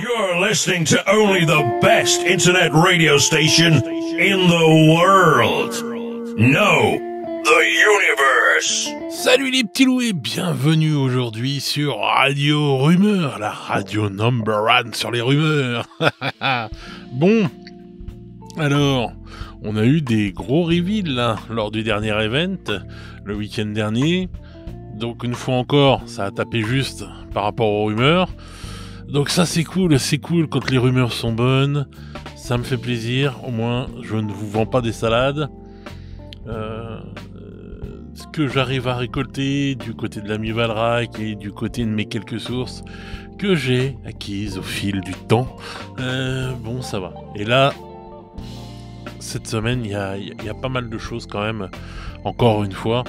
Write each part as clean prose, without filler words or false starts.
You're listening to only the best internet radio station in the world. No, the universe. Salut les petits loups et bienvenue aujourd'hui sur Radio Rumeur, la radio number one sur les rumeurs. Bon, alors, on a eu des gros reveals là, lors du dernier event, le week-end dernier. Donc une fois encore, ça a tapé juste par rapport aux rumeurs. Donc ça c'est cool quand les rumeurs sont bonnes, ça me fait plaisir, au moins je ne vous vends pas des salades. Ce que j'arrive à récolter du côté de l'ami Valrak et du côté de mes quelques sources que j'ai acquises au fil du temps, bon ça va. Et là, cette semaine il y a pas mal de choses quand même, encore une fois.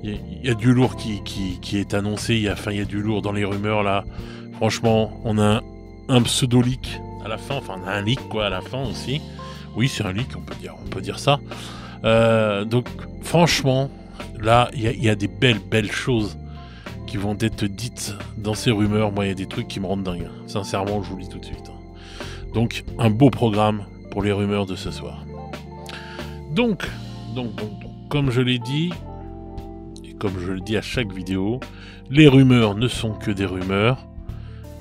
Il y a du lourd qui est annoncé, il y a du lourd dans les rumeurs là. Franchement, on a un pseudo-leak à la fin, enfin on a un leak quoi à la fin aussi. Oui, c'est un leak, on peut dire ça. Donc franchement, là, il y a des belles choses qui vont être dites dans ces rumeurs. Moi, il y a des trucs qui me rendent dingue. Sincèrement, je vous le dis tout de suite. Donc, un beau programme pour les rumeurs de ce soir. Donc, comme je l'ai dit, et comme je le dis à chaque vidéo, les rumeurs ne sont que des rumeurs.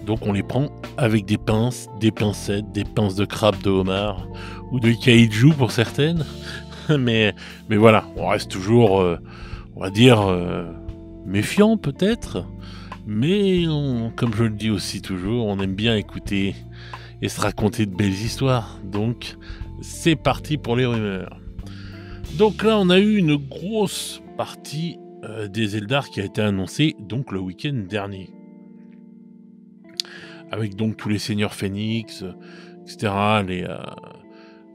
Donc on les prend avec des pinces, des pincettes, des pinces de crabe, de homard ou de kaiju pour certaines. mais voilà, on reste toujours, on va dire, méfiant peut-être. Mais comme je le dis aussi toujours, on aime bien écouter et se raconter de belles histoires. Donc c'est parti pour les rumeurs. Donc là on a eu une grosse partie des Eldar qui a été annoncée donc le week-end dernier. Avec donc tous les seigneurs phénix, etc.,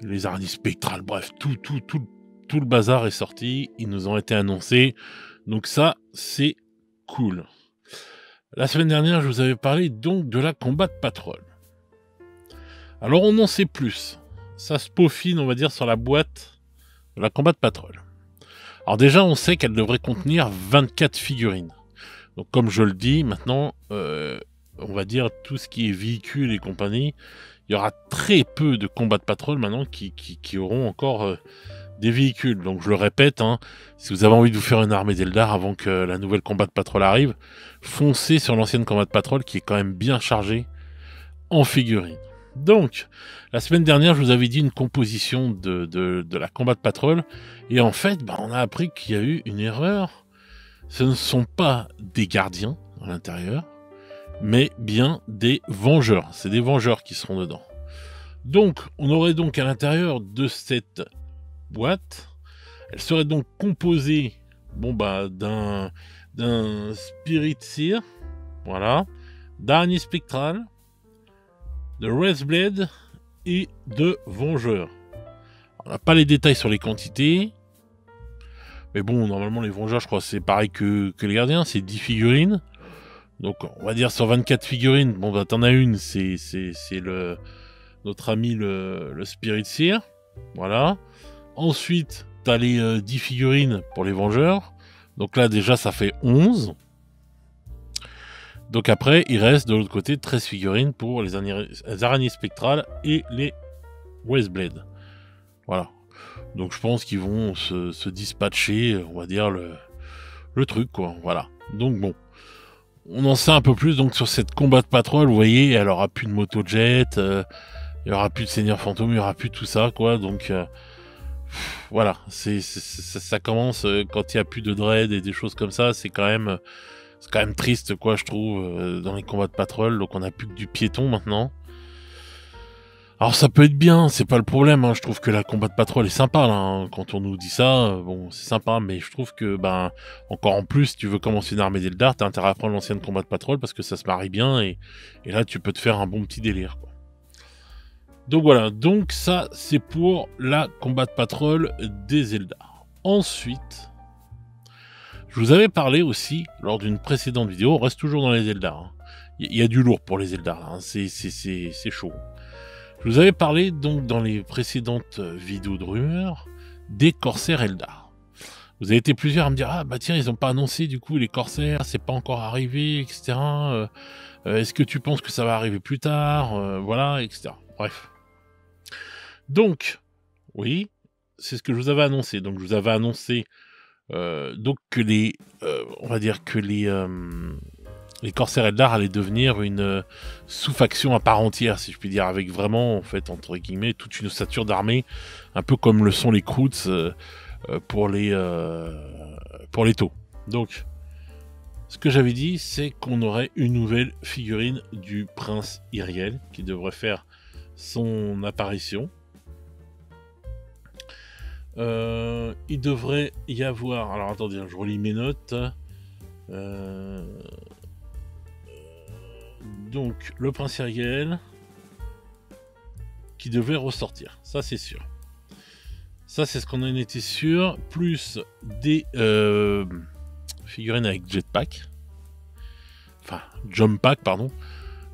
les araignées spectrales, bref, tout le bazar est sorti, ils nous ont été annoncés, donc ça, c'est cool. La semaine dernière, je vous avais parlé donc de la Combat Patrol. Alors on en sait plus, ça se peaufine, on va dire, sur la boîte de la Combat Patrol. Alors déjà, on sait qu'elle devrait contenir 24 figurines. Donc comme je le dis, maintenant... on va dire tout ce qui est véhicule et compagnie, il y aura très peu de combats de patrol maintenant qui auront encore des véhicules. Donc je le répète, si vous avez envie de vous faire une armée d'Eldar avant que la nouvelle combat de patrol arrive, foncez sur l'ancienne combat de patrol qui est quand même bien chargée en figurines. Donc, la semaine dernière, je vous avais dit une composition de la combat de patrol, et en fait, on a appris qu'il y a eu une erreur. Ce ne sont pas des gardiens à l'intérieur, mais bien des vengeurs. C'est des vengeurs qui seront dedans. Donc, on aurait donc à l'intérieur de cette boîte, elle serait donc composée d'un Spirit Seer, voilà, d'araignée spectrale, de Wraithblade et de vengeurs. On n'a pas les détails sur les quantités, mais bon, normalement les vengeurs, je crois, c'est pareil que les gardiens, c'est 10 figurines. Donc on va dire sur 24 figurines, t'en as une, c'est notre ami le Spirit Seer, voilà. Ensuite, t'as les 10 figurines pour les Vengeurs, donc là déjà ça fait 11. Donc après, il reste de l'autre côté 13 figurines pour les araignées spectrales et les Wraithblade. Voilà. Donc je pense qu'ils vont se dispatcher, on va dire, le truc, quoi, voilà. Donc bon. On en sait un peu plus donc sur cette combat de patrol, vous voyez, elle aura plus de motojet, il y aura plus de seigneur fantôme, il y aura plus de tout ça, quoi, donc voilà, ça commence quand il y a plus de dread et des choses comme ça, c'est quand même triste, quoi, je trouve, dans les combats de patrol, donc on a plus que du piéton maintenant. Alors ça peut être bien, c'est pas le problème, je trouve que la combat de patrol est sympa là, quand on nous dit ça, bon c'est sympa, mais je trouve que encore en plus, si tu veux commencer une armée d'Eldar, t'as intérêt à prendre l'ancienne combat de patrol parce que ça se marie bien et là tu peux te faire un bon petit délire, quoi. Donc voilà, donc ça c'est pour la combat de patrol des Eldar. Ensuite, je vous avais parlé aussi lors d'une précédente vidéo, on reste toujours dans les Eldar, il y a du lourd pour les Eldar, c'est chaud. Je vous avais parlé donc dans les précédentes vidéos de rumeurs des corsaires Eldar. vous avez été plusieurs à me dire: «Ah bah tiens, ils ont pas annoncé du coup les corsaires, c'est pas encore arrivé et cetera, est-ce que tu penses que ça va arriver plus tard?» Voilà et cetera. Bref. Donc, oui, c'est ce que je vous avais annoncé. Donc je vous avais annoncé, donc que on va dire que les corsaires Eldar allaient devenir une, sous-faction à part entière, si je puis dire, avec vraiment, en fait, entre guillemets, toute une ossature d'armée, un peu comme le sont les Krauts, pour les taux. Donc, ce que j'avais dit, c'est qu'on aurait une nouvelle figurine du prince Iriel, qui devrait faire son apparition. Il devrait y avoir... Alors, attendez, je relis mes notes. Donc, le prince Iriel qui devait ressortir, ça c'est sûr. Ça c'est ce qu'on en était sûr, plus des figurines avec jetpack, enfin jump pack pardon.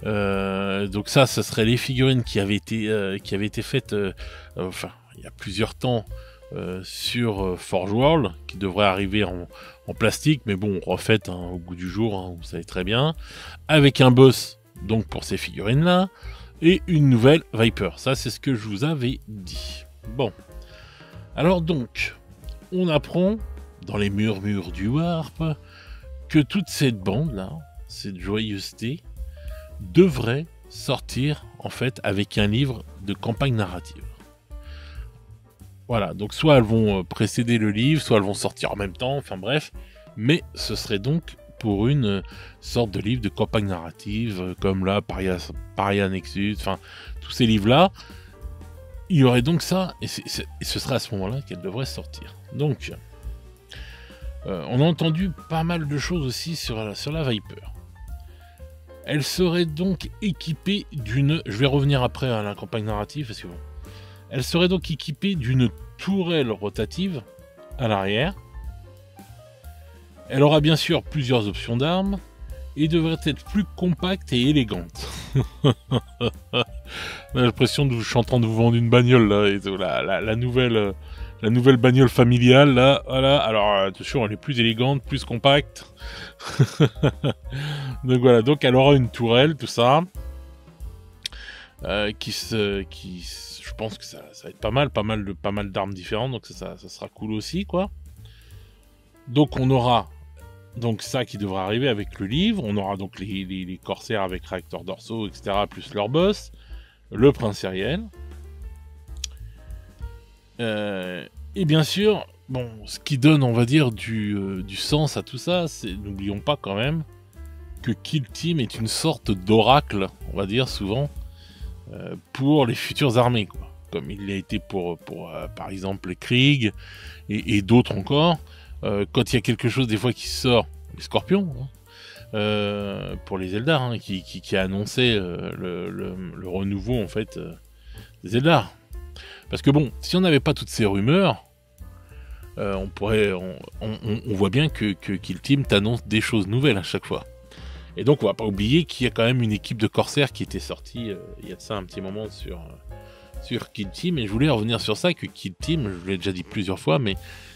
Donc ça, ce serait les figurines qui avaient été faites, enfin il y a plusieurs temps sur Forge World, qui devraient arriver en plastique, mais bon, refaites au goût du jour, hein, vous savez très bien, avec un boss donc pour ces figurines là, et une nouvelle Viper. Ça c'est ce que je vous avais dit. Bon. Alors donc, on apprend, dans les murmures du Warp, que toute cette bande-là, cette joyeuseté, devrait sortir, en fait, avec un livre de campagne narrative. Voilà, donc soit elles vont précéder le livre, soit elles vont sortir en même temps, enfin bref, mais ce serait donc pour une sorte de livre de campagne narrative, comme là, Paria Nexus, enfin, tous ces livres-là. Il y aurait donc ça, et ce serait à ce moment-là qu'elle devrait sortir. Donc, on a entendu pas mal de choses aussi sur la Viper. Elle serait donc équipée d'une... Je vais revenir après à la campagne narrative, parce que bon... Elle serait donc équipée d'une tourelle rotative à l'arrière. Elle aura bien sûr plusieurs options d'armes, et devrait être plus compacte et élégante. J'ai l'impression je suis en train de vous vendre une bagnole là, et la nouvelle bagnole familiale là, voilà. Alors attention, elle est plus élégante, plus compacte. Donc voilà, donc elle aura une tourelle, tout ça, je pense que ça va être pas mal d'armes différentes, donc ça sera cool aussi quoi. Donc on aura donc ça qui devrait arriver avec le livre. On aura donc les corsaires avec réacteurs dorsaux, etc., plus leur boss, le prince Iriel. Et bien sûr, bon, ce qui donne, on va dire, du sens à tout ça, c'est, n'oublions pas quand même, que Kill Team est une sorte d'oracle, on va dire souvent, pour les futures armées, quoi. Comme il l'a été pour par exemple les Krieg et d'autres encore. Quand il y a quelque chose des fois qui sort, les Scorpions, hein, pour les Eldar, hein, qui a annoncé le renouveau en fait des Eldar. Parce que bon, si on n'avait pas toutes ces rumeurs, on voit bien que Kill Team t'annonce des choses nouvelles à chaque fois. Et donc on va pas oublier qu'il y a quand même une équipe de corsaires qui était sortie il y a de ça un petit moment sur Kill Team, et je voulais revenir sur ça, que Kill Team, je l'ai déjà dit plusieurs fois, mais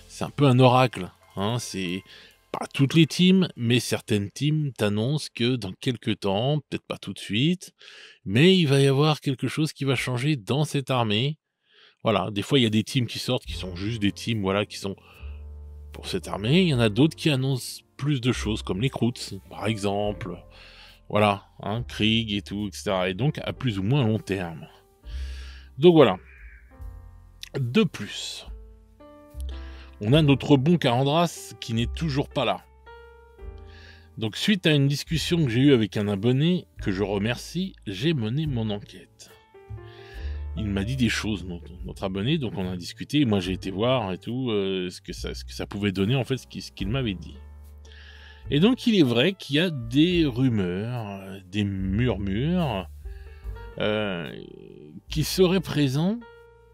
c'est un peu un oracle. Hein, c'est pas toutes les teams, mais certaines teams t'annoncent que dans quelques temps, peut-être pas tout de suite, mais il va y avoir quelque chose qui va changer dans cette armée. Voilà, des fois il y a des teams qui sortent qui sont juste des teams, voilà, qui sont pour cette armée. Il y en a d'autres qui annoncent plus de choses, comme les Krauts, par exemple. Voilà, hein, Krieg et tout, etc. Et donc à plus ou moins long terme. Donc voilà. De plus, on a notre bon Karandras qui n'est toujours pas là. Donc suite à une discussion que j'ai eue avec un abonné, que je remercie, j'ai mené mon enquête. Il m'a dit des choses, notre abonné, donc on a discuté, moi j'ai été voir et tout, ce que ça pouvait donner, en fait, ce qu'il m'avait dit. Et donc il est vrai qu'il y a des rumeurs, des murmures, qui seraient présents,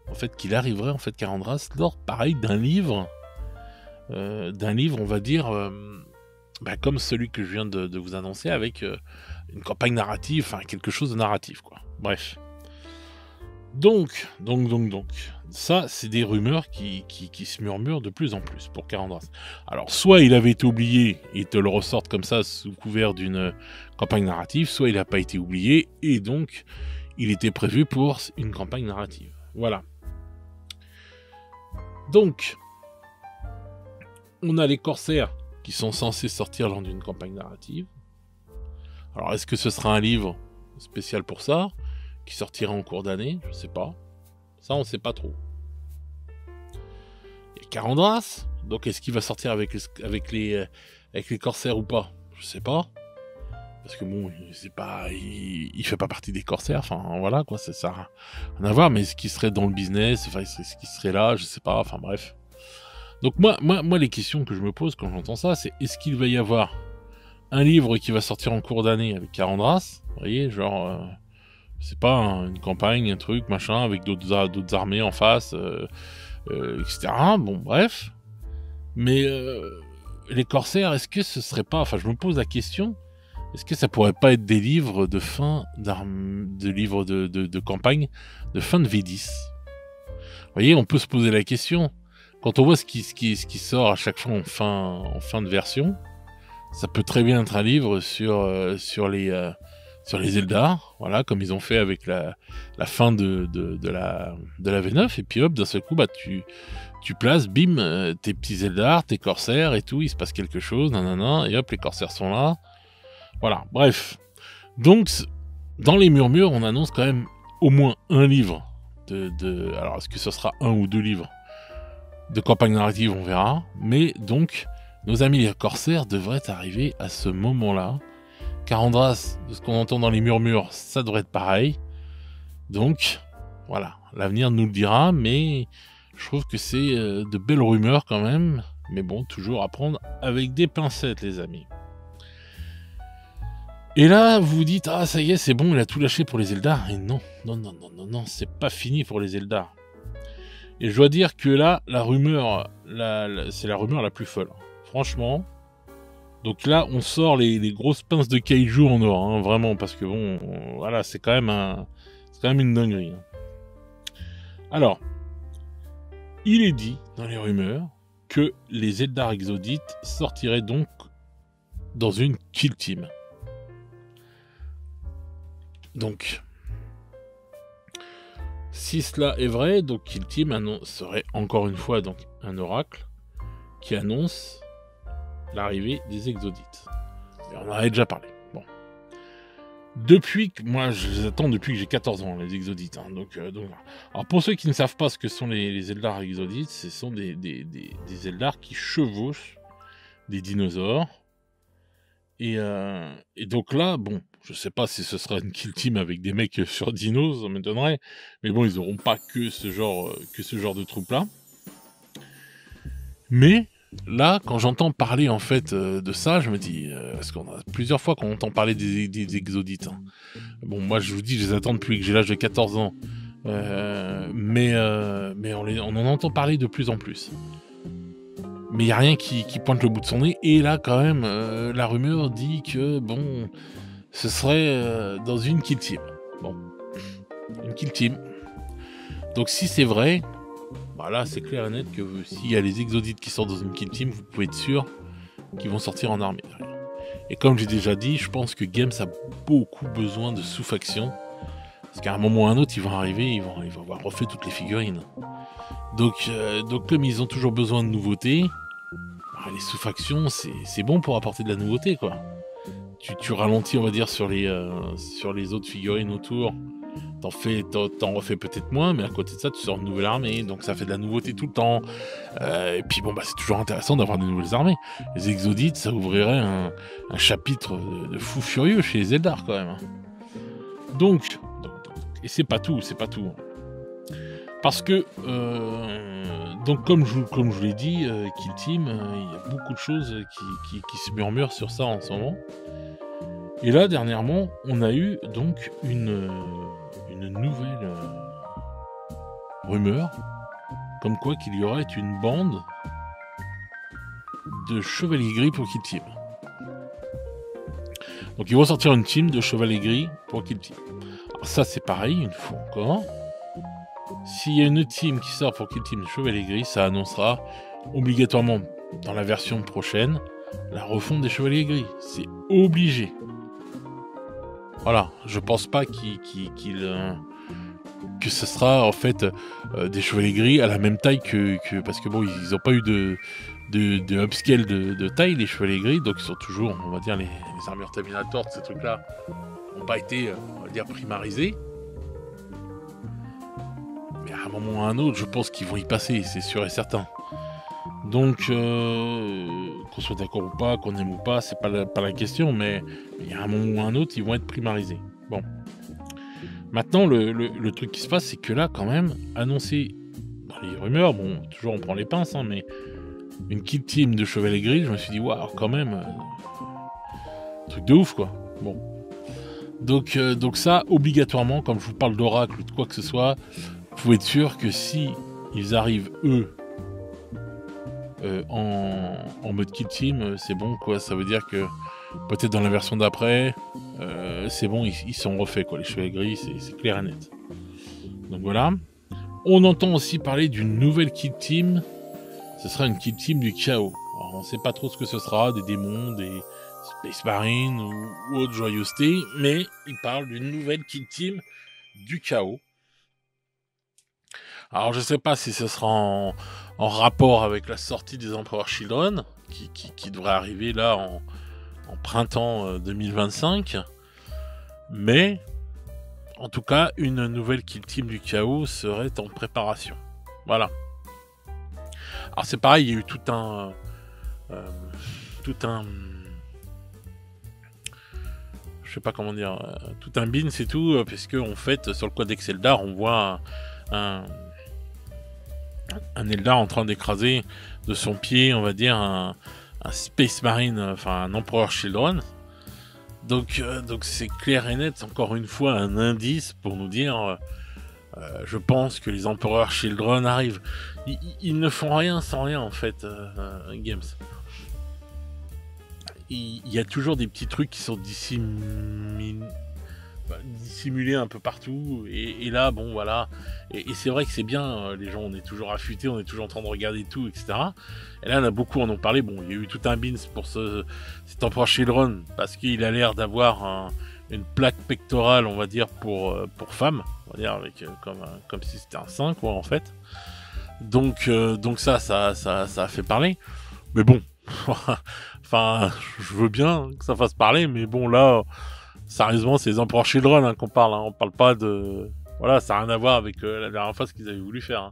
en fait, qu'il arriverait, en fait, Karandras, lors, pareil, d'un livre, on va dire, comme celui que je viens de vous annoncer, avec une campagne narrative, enfin quelque chose de narratif, quoi. Bref. Donc. Ça, c'est des rumeurs qui se murmurent de plus en plus pour Karandras. Alors, soit il avait été oublié et ils te le ressortent comme ça sous couvert d'une campagne narrative, soit il n'a pas été oublié et donc il était prévu pour une campagne narrative. Voilà. Donc, on a les corsaires qui sont censés sortir lors d'une campagne narrative. Alors, est-ce que ce sera un livre spécial pour ça, qui sortira en cours d'année? Je sais pas. Ça, on sait pas trop. Il y a Karandras, donc est-ce qu'il va sortir avec les corsaires ou pas? Je sais pas. Parce que bon, c'est pas, il fait pas partie des corsaires, enfin voilà quoi, ça n'a rien à voir, mais est-ce qu'il serait dans le business, enfin est-ce qu'il serait là, je sais pas, enfin bref. Donc moi les questions que je me pose quand j'entends ça, c'est est-ce qu'il va y avoir un livre qui va sortir en cours d'année avec Karandras, vous voyez, genre, c'est pas une campagne, un truc, machin, avec d'autres armées en face, etc. Bon, bref. Mais les corsaires, est-ce que ce serait pas, enfin je me pose la question, est-ce que ça pourrait pas être des livres de fin de livres de campagne de fin de V10? Vous voyez, on peut se poser la question. Quand on voit ce qui sort à chaque fois en fin de version, ça peut très bien être un livre sur les Eldar, voilà, comme ils ont fait avec la fin de la V9, et puis hop, d'un seul coup, bah tu places, bim, tes petits Eldar, tes corsaires et tout, il se passe quelque chose, nanana, et hop, les corsaires sont là. Voilà, bref. Donc, dans les murmures, on annonce quand même au moins un livre alors, est-ce que ce sera un ou deux livres de campagne narrative, on verra. Mais donc, nos amis les corsaires devraient arriver à ce moment-là. Karandras, de ce qu'on entend dans les murmures, ça devrait être pareil. Donc, voilà, l'avenir nous le dira, mais je trouve que c'est de belles rumeurs quand même. Mais bon, toujours à prendre avec des pincettes, les amis. Et là, vous vous dites, ah ça y est, c'est bon, il a tout lâché pour les Eldar. Et non, c'est pas fini pour les Eldar. Et je dois dire que là, la rumeur, c'est la rumeur la plus folle. Franchement. Donc là, on sort les grosses pinces de kaiju en or, hein, vraiment, parce que bon, voilà, c'est quand même une dinguerie. Hein. Alors, il est dit dans les rumeurs que les Eldar Exodites sortiraient donc dans une kill team. Donc, si cela est vrai, donc Kill Team serait encore une fois donc un oracle qui annonce l'arrivée des Exodites. Et on en avait déjà parlé. Bon. Moi je les attends depuis que j'ai 14 ans, les Exodites. Hein, donc, alors pour ceux qui ne savent pas ce que sont les Eldar Exodites, ce sont des Eldar qui chevauchent des dinosaures. Et donc là, bon, je sais pas si ce sera une kill team avec des mecs sur dinos, ça m'étonnerait. Mais bon, ils auront pas que ce genre de troupe-là. Mais là, quand j'entends parler en fait de ça, je me dis, parce qu'on a plusieurs fois qu'on entend parler des Exodites. Hein. Bon, moi je vous dis, je les attends depuis que j'ai l'âge de 14 ans. Mais on en entend parler de plus en plus. Mais il n'y a rien qui pointe le bout de son nez. Et là, quand même, la rumeur dit que, bon, ce serait dans une kill team. Bon, une kill team. Donc si c'est vrai, bah là, c'est clair et net que s'il y a les Exodites qui sortent dans une kill team, vous pouvez être sûr qu'ils vont sortir en armée. Et comme j'ai déjà dit, je pense que Games a beaucoup besoin de sous-factions. Parce qu'à un moment ou à un autre, ils vont arriver, ils vont avoir refait toutes les figurines. Donc comme ils ont toujours besoin de nouveautés, les sous-factions, c'est bon pour apporter de la nouveauté, quoi. Tu ralentis, on va dire, sur les autres figurines autour. T'en refais peut-être moins, mais à côté de ça, tu sors une nouvelle armée, donc ça fait de la nouveauté tout le temps. Et puis bon, bah c'est toujours intéressant d'avoir de nouvelles armées. Les Exodites, ça ouvrirait un chapitre de fou furieux chez les Eldar, quand même. Donc, et c'est pas tout. Parce que, donc comme je vous l'ai dit, Kill Team, il y a beaucoup de choses qui se murmurent sur ça en ce moment. Et là, dernièrement, on a eu donc une nouvelle rumeur, comme quoi qu'il y aurait une bande de chevaliers gris pour Kill Team. Donc ils vont sortir une team de chevaliers gris pour Kill Team. Alors ça, c'est pareil, une fois encore. s'il y a une autre team qui sort pour Kill Team Chevalier Gris, ça annoncera obligatoirement dans la version prochaine la refonte des Chevaliers Gris. C'est obligé. Voilà, je pense pas que ce sera en fait des Chevaliers Gris à la même taille que parce que bon, ils n'ont pas eu de upscale de taille, les Chevaliers Gris, donc ils sont toujours, on va dire, les armures Terminator, ces trucs-là n'ont pas été, on va dire, primarisés. Mais à un moment ou à un autre, je pense qu'ils vont y passer, c'est sûr et certain. Donc, qu'on soit d'accord ou pas, qu'on aime ou pas, c'est pas la question, mais il y a un moment ou un autre, ils vont être primarisés. Bon. Maintenant, le truc qui se passe, c'est que là, quand même, annoncé dans les rumeurs, bon, toujours on prend les pinces, hein, mais une Kill Team de Chevalier Gris, je me suis dit, waouh, quand même, truc de ouf, quoi. Bon. Donc ça, obligatoirement, comme je vous parle d'Oracle ou de quoi que ce soit, vous pouvez être sûr que si ils arrivent, eux, en mode Kill Team, c'est bon, quoi. Ça veut dire que peut-être dans la version d'après, c'est bon, ils sont refaits, quoi. Les Chevaliers Gris, c'est clair et net. Donc voilà. On entend aussi parler d'une nouvelle Kill Team. Ce sera une Kill Team du chaos. Alors, on ne sait pas trop ce que ce sera, des démons, des Space Marines ou autre joyeuseté, mais il parle d'une nouvelle Kill Team du chaos. Alors je sais pas si ce sera en rapport avec la sortie des Emperor Children, qui devrait arriver là en printemps 2025, mais en tout cas une nouvelle Kill Team du chaos serait en préparation. Voilà. Alors c'est pareil, il y a eu tout un je sais pas comment dire, tout un bin, c'est tout, puisque en fait sur le codex Eldar on voit un Eldar en train d'écraser de son pied, on va dire, un Space Marine, enfin un Emperor Children. Donc c'est clair et net, encore une fois, un indice pour nous dire, je pense que les Emperor Children arrivent. Ils ne font rien sans rien, en fait, Games. Il y a toujours des petits trucs qui sont dissimulés un peu partout, et là, bon, voilà. Et c'est vrai que c'est bien, les gens, on est toujours affûtés, on est toujours en train de regarder tout, etc. Et là, on a beaucoup en ont parlé. Bon, il y a eu tout un bins pour cet Emperor Children, parce qu'il a l'air d'avoir une plaque pectorale, on va dire, pour femme, on va dire, avec comme si c'était un sein, quoi, en fait. Donc ça a fait parler. Mais bon, enfin, je veux bien que ça fasse parler, mais bon, là, sérieusement, c'est les Emperor Children hein, qu'on parle. Hein. On parle pas de... Voilà, ça n'a rien à voir avec la dernière fois ce qu'ils avaient voulu faire. Hein.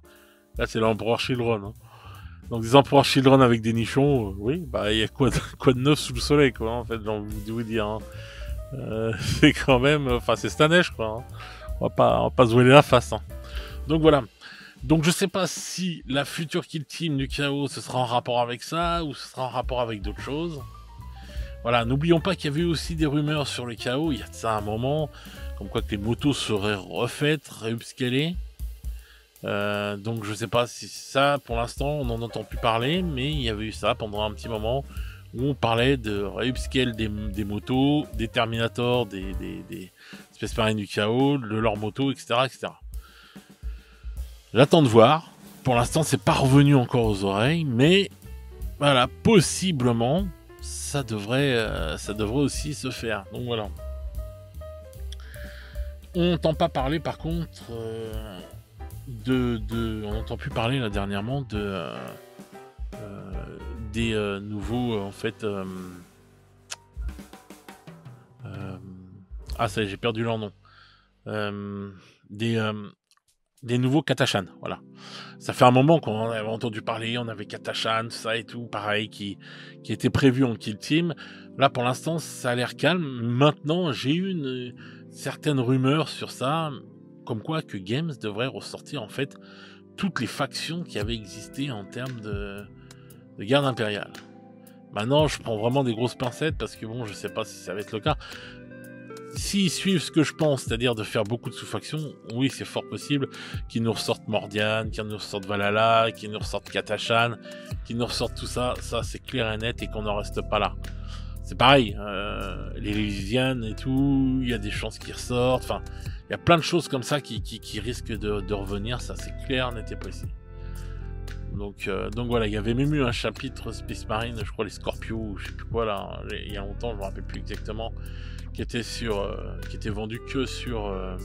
Là, c'est l'Emperor Children. Hein. Donc, des Emperor Children avec des nichons, oui, bah, il y a quoi de neuf sous le soleil, quoi, en fait, j'ai envie de vous dire. Hein. C'est quand même... Enfin, c'est Stanesh, quoi. Hein. On va pas se voiler la face. Hein. Donc, voilà. Donc, je sais pas si la future Kill Team du chaos, ce sera en rapport avec ça, ou ce sera en rapport avec d'autres choses. Voilà, n'oublions pas qu'il y avait aussi des rumeurs sur le chaos, il y a de ça un moment, comme quoi que les motos seraient refaites, réupscalées. Donc je sais pas si ça, pour l'instant, on n'en entend plus parler, mais il y avait eu ça pendant un petit moment, où on parlait de réupscale des motos, des Terminators, des Space Marines du chaos, de leurs motos, etc. etc. J'attends de voir. Pour l'instant, c'est pas revenu encore aux oreilles, mais voilà, possiblement... Ça devrait aussi se faire. Donc voilà. On n'entend pas parler par contre on n'entend plus parler là dernièrement des nouveaux en fait ça y est, j'ai perdu leur nom. Des nouveaux Katashan, voilà. Ça fait un moment qu'on en avait entendu parler, on avait Katashan, ça et tout, pareil, qui était prévu en Kill Team. Là, pour l'instant, ça a l'air calme. Maintenant, j'ai eu une certaine rumeur sur ça, comme quoi que Games devrait ressortir, en fait, toutes les factions qui avaient existé en termes de garde impériale. Maintenant, je prends vraiment des grosses pincettes, parce que bon, je sais pas si ça va être le cas. S'ils suivent ce que je pense, c'est-à-dire de faire beaucoup de sous-factions, oui, c'est fort possible qu'ils nous ressortent Mordian, qu'ils nous ressortent Valhalla, qu'ils nous ressortent Katashan, qu'ils nous ressortent tout ça. Ça, c'est clair et net et qu'on n'en reste pas là. C'est pareil, les Elysian et tout, il y a des chances qu'ils ressortent. Enfin, il y a plein de choses comme ça qui risquent de revenir, ça c'est clair, net et précis. Donc voilà, il y avait même eu un chapitre Space Marine, je crois les Scorpios, ou je sais plus quoi là, il y a longtemps, je me rappelle plus exactement, qui était vendu que sur, moi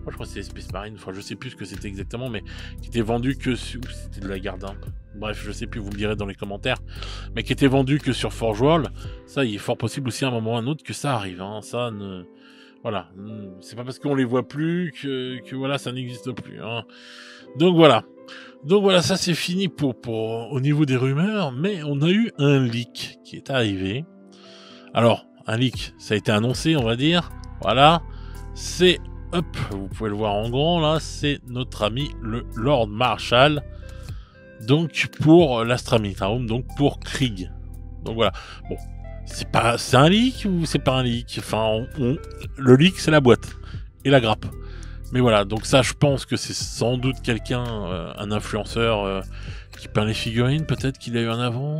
je crois que c'était Space Marine, enfin je sais plus ce que c'était exactement, mais qui était vendu que sur, c'était de la garde, hein. Bref, je sais plus, vous me direz dans les commentaires, mais qui était vendu que sur Forge World. Ça, il est fort possible aussi à un moment ou à un autre que ça arrive, hein. Ça ne, voilà, c'est pas parce qu'on les voit plus que voilà, ça n'existe plus, hein. Donc voilà, ça c'est fini pour au niveau des rumeurs, mais on a eu un leak qui est arrivé. Alors, un leak, ça a été annoncé, on va dire. Voilà, c'est, hop, vous pouvez le voir en grand là, c'est notre ami le Lord Marshall. Donc pour l'Astra Militarum, donc pour Krieg. Donc voilà. Bon, c'est un leak ou c'est pas un leak? Enfin, le leak c'est la boîte et la grappe. Mais voilà, donc ça je pense que c'est sans doute quelqu'un, un influenceur qui peint les figurines, peut-être qu'il a eu un avant.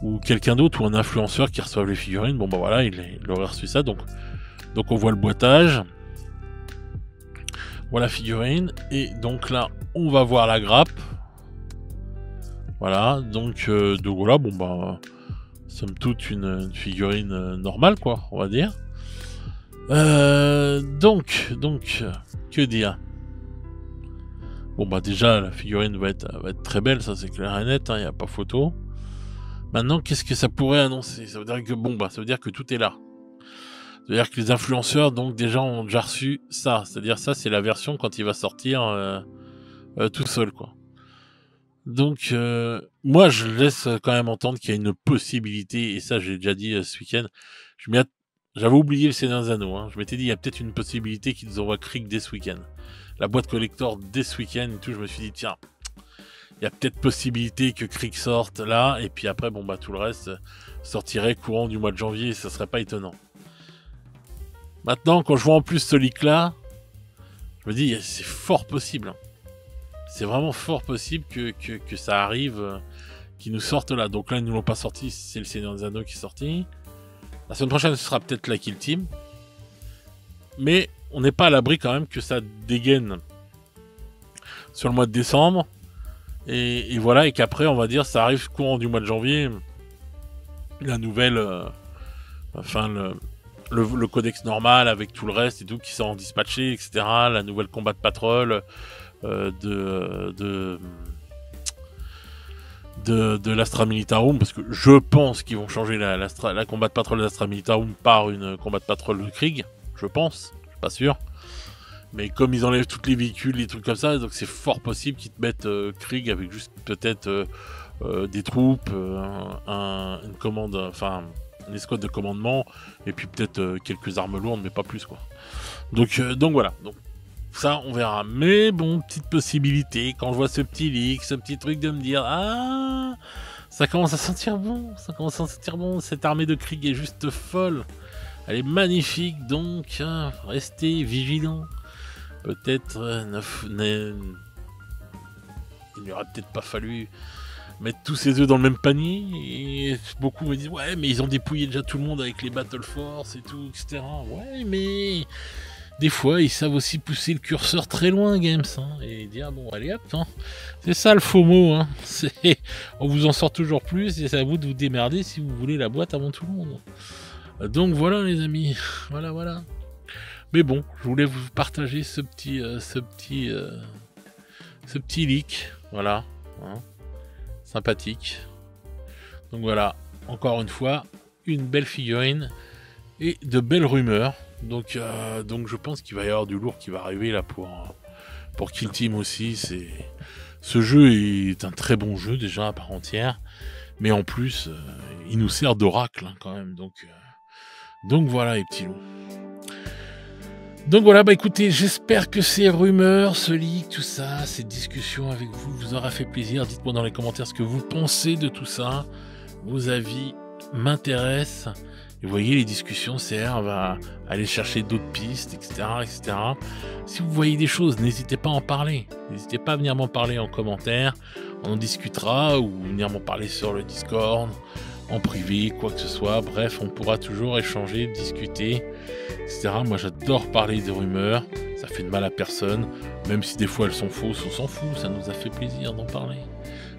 Ou quelqu'un d'autre, ou un influenceur qui reçoit les figurines. Bon bah voilà, il aurait reçu ça, donc on voit le boitage. Voilà figurine, et donc là on va voir la grappe. Voilà, donc voilà, bon bah somme toute une figurine normale quoi, on va dire. Donc que dire? Bon bah déjà la figurine va être très belle, ça c'est clair et net, hein, y a pas photo. Maintenant qu'est-ce que ça pourrait annoncer? Ça veut dire que bon bah ça veut dire que tout est là. C'est-à-dire que les influenceurs, donc, déjà, ont déjà reçu ça. C'est-à-dire, ça, c'est la version quand il va sortir tout seul, quoi. Donc, moi, je laisse quand même entendre qu'il y a une possibilité, et ça, j'ai déjà dit ce week-end. J'avais oublié le Seigneur des Anneaux, hein. Je m'étais dit, il y a peut-être une possibilité qu'ils envoient Krieg dès ce week-end. La boîte collector dès ce week-end et tout, je me suis dit, tiens, il y a peut-être possibilité que Krieg sorte là, et puis après, bon, bah, tout le reste sortirait courant du mois de janvier, et ça serait pas étonnant. Maintenant, quand je vois en plus ce leak-là, je me dis, c'est fort possible. C'est vraiment fort possible que ça arrive, qu'ils nous sortent là. Donc là, ils ne l'ont pas sorti, c'est le Seigneur des Anneaux qui est sorti. La semaine prochaine, ce sera peut-être la Kill Team. Mais on n'est pas à l'abri quand même que ça dégaine sur le mois de décembre. Et voilà, et qu'après, on va dire, ça arrive courant du mois de janvier. La nouvelle... Le codex normal avec tout le reste et tout qui sont dispatchés, etc. La nouvelle combat de patrol de l'Astra Militarum, parce que je pense qu'ils vont changer la combat de patrol de l'Astra Militarum par une combat de patrol de Krieg. Je pense, je suis pas sûr. Mais comme ils enlèvent tous les véhicules, les trucs comme ça, donc c'est fort possible qu'ils te mettent Krieg avec juste peut-être des troupes, une commande, enfin... une escouade de commandement et puis peut-être quelques armes lourdes mais pas plus quoi. Donc voilà, donc ça on verra, mais bon, petite possibilité quand je vois ce petit leak, ce petit truc de me dire ah, ça commence à sentir bon, cette armée de Krieg est juste folle, elle est magnifique, donc restez vigilants. Peut-être il n'y aura peut-être pas fallu mettre tous ses œufs dans le même panier, et beaucoup me disent ouais mais ils ont dépouillé déjà tout le monde avec les Battle Force et tout, etc. Ouais, mais des fois ils savent aussi pousser le curseur très loin, Games, hein, et dire bon allez hop, hein. C'est ça le faux mot, hein. On vous en sort toujours plus et c'est à vous de vous démerder si vous voulez la boîte avant tout le monde. Donc voilà les amis, voilà. Mais bon, je voulais vous partager ce petit leak, voilà, hein. Sympathique. Donc voilà, encore une fois, une belle figurine et de belles rumeurs. Donc je pense qu'il va y avoir du lourd qui va arriver là pour Kill Team aussi. Ce jeu est un très bon jeu déjà à part entière, mais en plus il nous sert d'oracle, hein, quand même. Donc voilà les petits loups. Donc voilà, bah écoutez, j'espère que ces rumeurs, ce leak, tout ça, ces discussions avec vous aura fait plaisir. Dites-moi dans les commentaires ce que vous pensez de tout ça. Vos avis m'intéressent. Et vous voyez, les discussions servent à aller chercher d'autres pistes, etc. Si vous voyez des choses, n'hésitez pas à en parler. N'hésitez pas à venir m'en parler en commentaire. On en discutera, ou venir m'en parler sur le Discord, en privé, quoi que ce soit. Bref, on pourra toujours échanger, discuter, etc. Moi, j'adore parler des rumeurs. Ça fait de mal à personne. Même si des fois elles sont fausses, on s'en fout. Ça nous a fait plaisir d'en parler.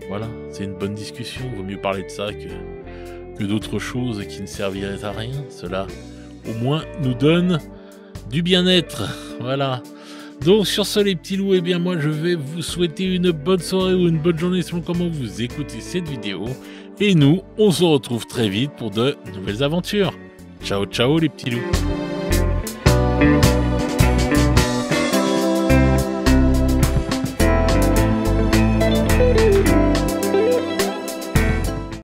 Voilà, c'est une bonne discussion. Il vaut mieux parler de ça que d'autres choses qui ne serviraient à rien. Cela, au moins, nous donne du bien-être. Voilà. Donc sur ce les petits loups, eh bien moi je vais vous souhaiter une bonne soirée ou une bonne journée selon comment vous écoutez cette vidéo. Et nous, on se retrouve très vite pour de nouvelles aventures. Ciao ciao les petits loups.